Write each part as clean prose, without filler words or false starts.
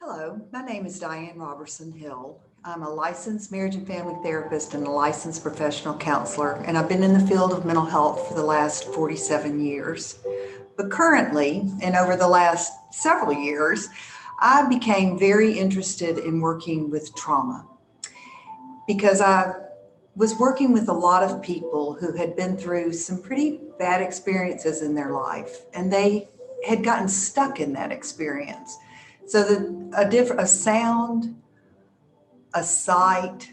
Hello, my name is Diane Roberson Hill. I'm a licensed marriage and family therapist and a licensed professional counselor, and I've been in the field of mental health for the last 47 years. But currently, and over the last several years, I became very interested in working with trauma because I was working with a lot of people who had been through some pretty bad experiences in their life, and they had gotten stuck in that experience. So a sound, a sight,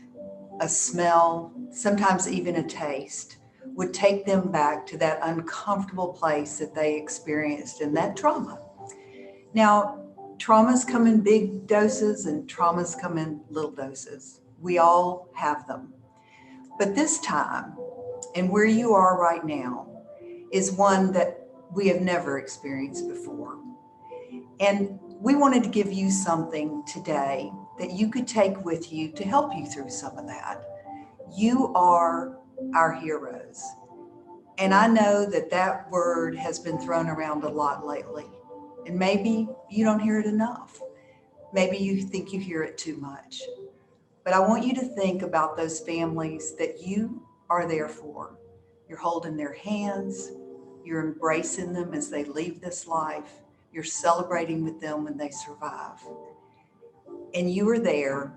a smell, sometimes even a taste would take them back to that uncomfortable place that they experienced in that trauma. Now, traumas come in big doses and traumas come in little doses. We all have them. But this time, and where you are right now, is one that we have never experienced before. And we wanted to give you something today that you could take with you to help you through some of that. You are our heroes. And I know that that word has been thrown around a lot lately. And maybe you don't hear it enough. Maybe you think you hear it too much. But I want you to think about those families that you are there for. You're holding their hands, you're embracing them as they leave this life, you're celebrating with them when they survive. And you are there,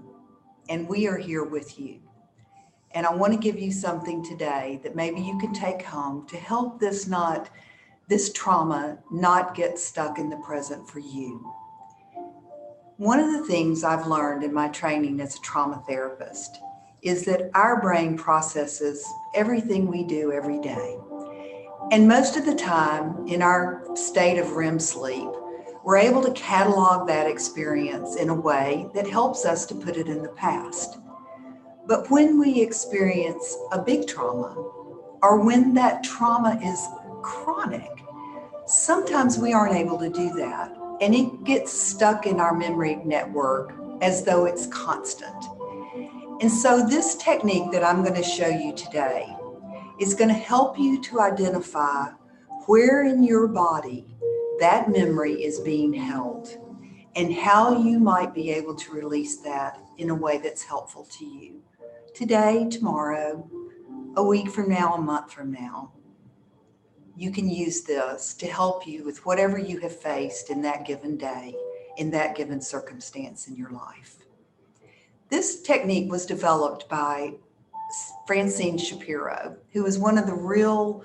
and we are here with you. And I want to give you something today that maybe you can take home to help this trauma not get stuck in the present for you. One of the things I've learned in my training as a trauma therapist is that our brain processes everything we do every day. And most of the time in our state of REM sleep, we're able to catalog that experience in a way that helps us to put it in the past. But when we experience a big trauma, or when that trauma is chronic, sometimes we aren't able to do that. And it gets stuck in our memory network as though it's constant. And so this technique that I'm going to show you today is going to help you to identify where in your body that memory is being held and how you might be able to release that in a way that's helpful to you. Today, tomorrow, a week from now, a month from now, you can use this to help you with whatever you have faced in that given day, in that given circumstance in your life. This technique was developed by Francine Shapiro, who was one of the real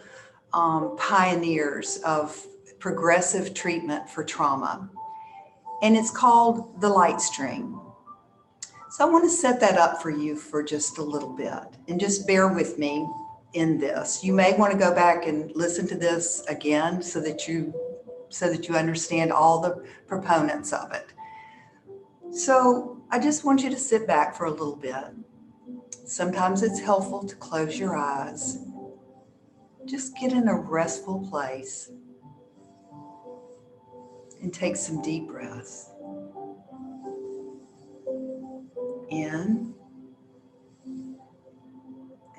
pioneers of progressive treatment for trauma. And it's called the light string. So I want to set that up for you for just a little bit, and just bear with me in this. You may want to go back and listen to this again so that you understand all the proponents of it. So I just want you to sit back for a little bit. Sometimes it's helpful to close your eyes. Just get in a restful place and take some deep breaths. In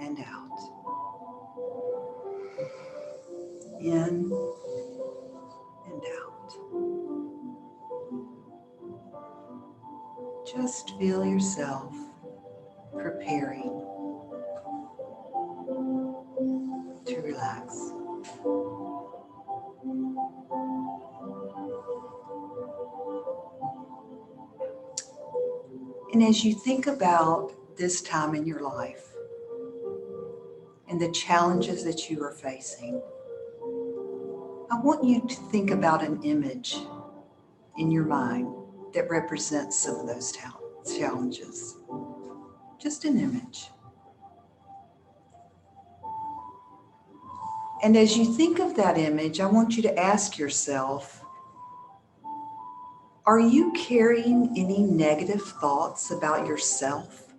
and out. In and out. Just feel yourself preparing to relax. And as you think about this time in your life and the challenges that you are facing, I want you to think about an image in your mind that represents some of those challenges. Just an image. And as you think of that image, I want you to ask yourself, are you carrying any negative thoughts about yourself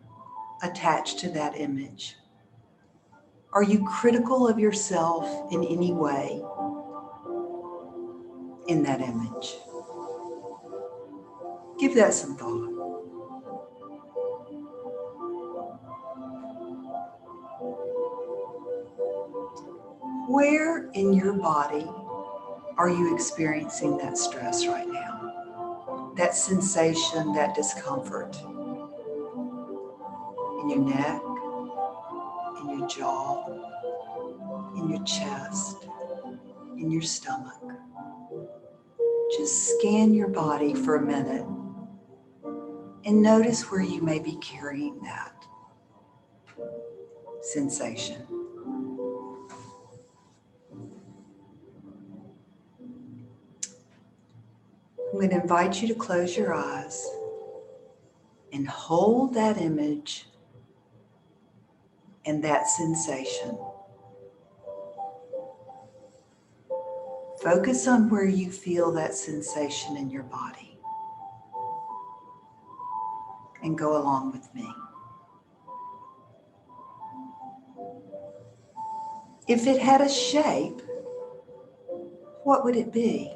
attached to that image? Are you critical of yourself in any way in that image? Give that some thought. Where in your body are you experiencing that stress right now? that sensation, that discomfort in your neck, in your jaw, in your chest, in your stomach. Just scan your body for a minute and notice where you may be carrying that sensation. I'm going to invite you to close your eyes and hold that image and that sensation. Focus on where you feel that sensation in your body and go along with me. If it had a shape, what would it be?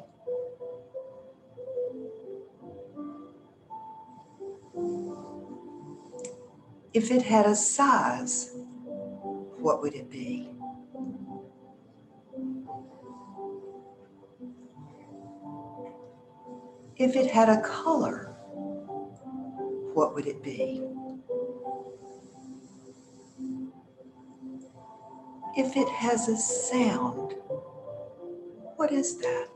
If it had a size, what would it be? If it had a color, what would it be? If it has a sound, what is that?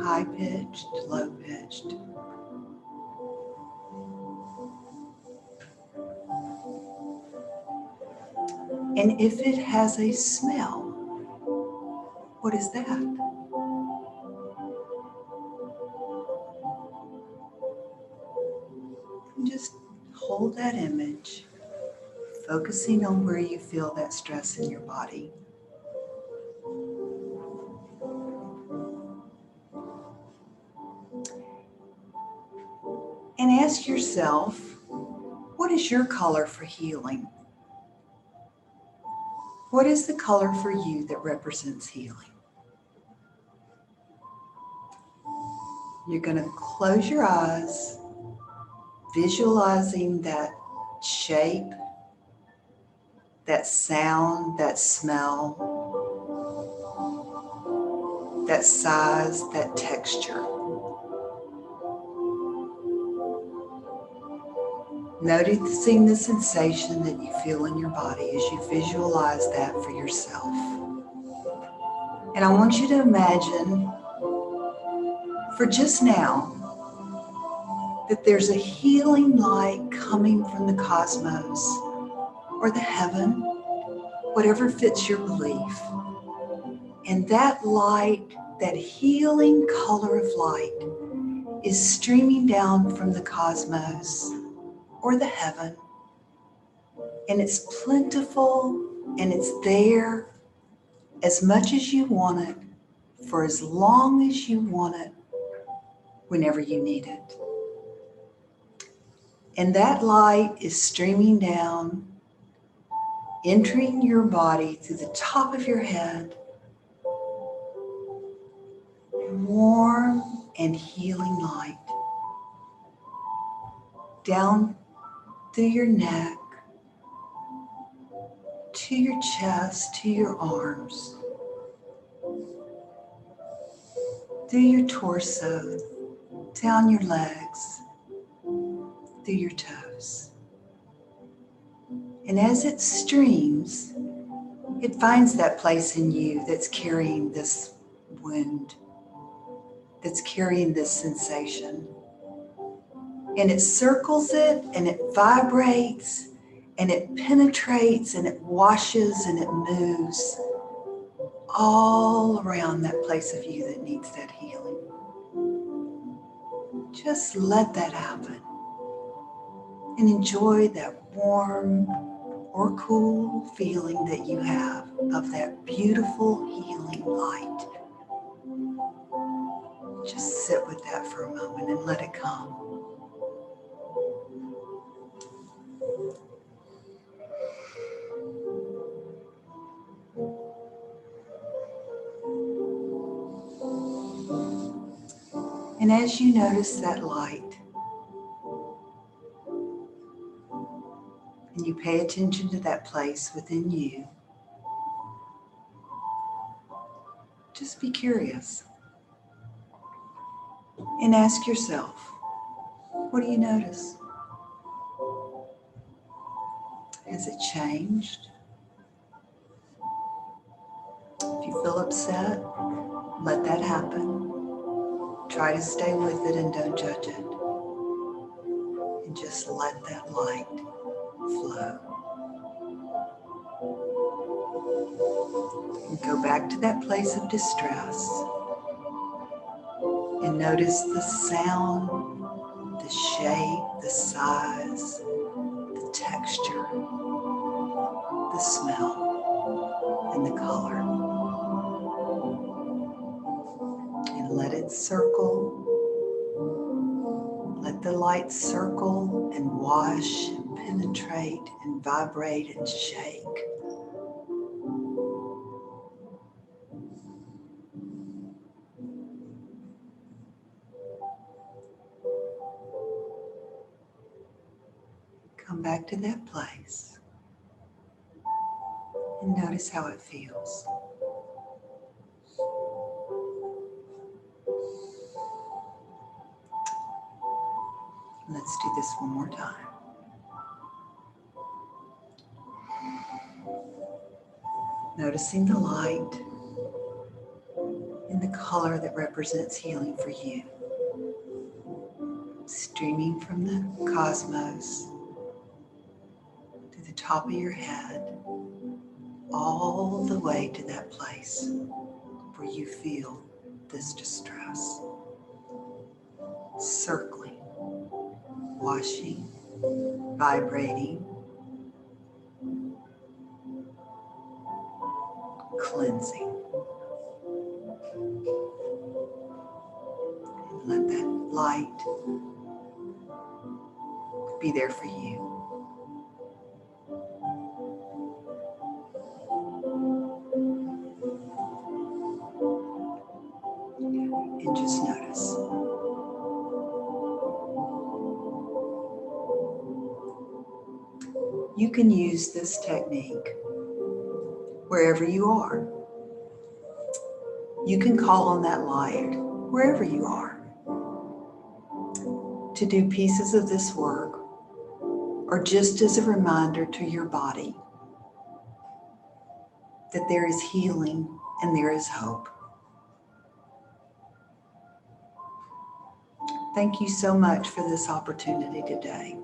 High-pitched, low-pitched? And if it has a smell, what is that? And just hold that image, focusing on where you feel that stress in your body. And ask yourself, what is your color for healing? What is the color for you that represents healing? You're going to close your eyes, visualizing that shape, that sound, that smell, that size, that texture. Noticing the sensation that you feel in your body as you visualize that for yourself. And I want you to imagine for just now that there's a healing light coming from the cosmos or the heaven, whatever fits your belief. And that light, that healing color of light, is streaming down from the cosmos or the heaven. And it's plentiful and it's there as much as you want it, for as long as you want it, whenever you need it. And that light is streaming down, entering your body through the top of your head, warm and healing light, down through your neck, to your chest, to your arms, through your torso, down your legs, through your toes. And as it streams, it finds that place in you that's carrying this wound, that's carrying this sensation. And it circles it and it vibrates and it penetrates and it washes and it moves all around that place of you that needs that healing. Just let that happen and enjoy that warm or cool feeling that you have of that beautiful healing light. Just sit with that for a moment and let it come. And as you notice that light, and you pay attention to that place within you, just be curious. And ask yourself, what do you notice? Has it changed? If you feel upset, let that happen. Try to stay with it and don't judge it. And just let that light flow. And go back to that place of distress and notice the sound, the shape, the size, the texture, the smell, and the color. And let it circle. Let the light circle and wash and penetrate and vibrate and shake. Come back to that place and notice how it feels. Let's do this one more time. Noticing the light and the color that represents healing for you. Streaming from the cosmos to the top of your head, all the way to that place where you feel this distress. Circling, washing, vibrating, cleansing. And let that light be there for you. And just notice. You can use this technique wherever you are. You can call on that light wherever you are to do pieces of this work, or just as a reminder to your body that there is healing and there is hope. Thank you so much for this opportunity today.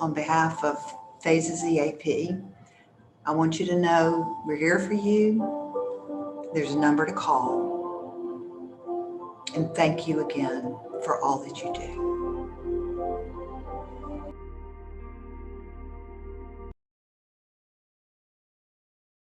On behalf of Phases EAP, I want you to know we're here for you. There's a number to call. And thank you again for all that you do.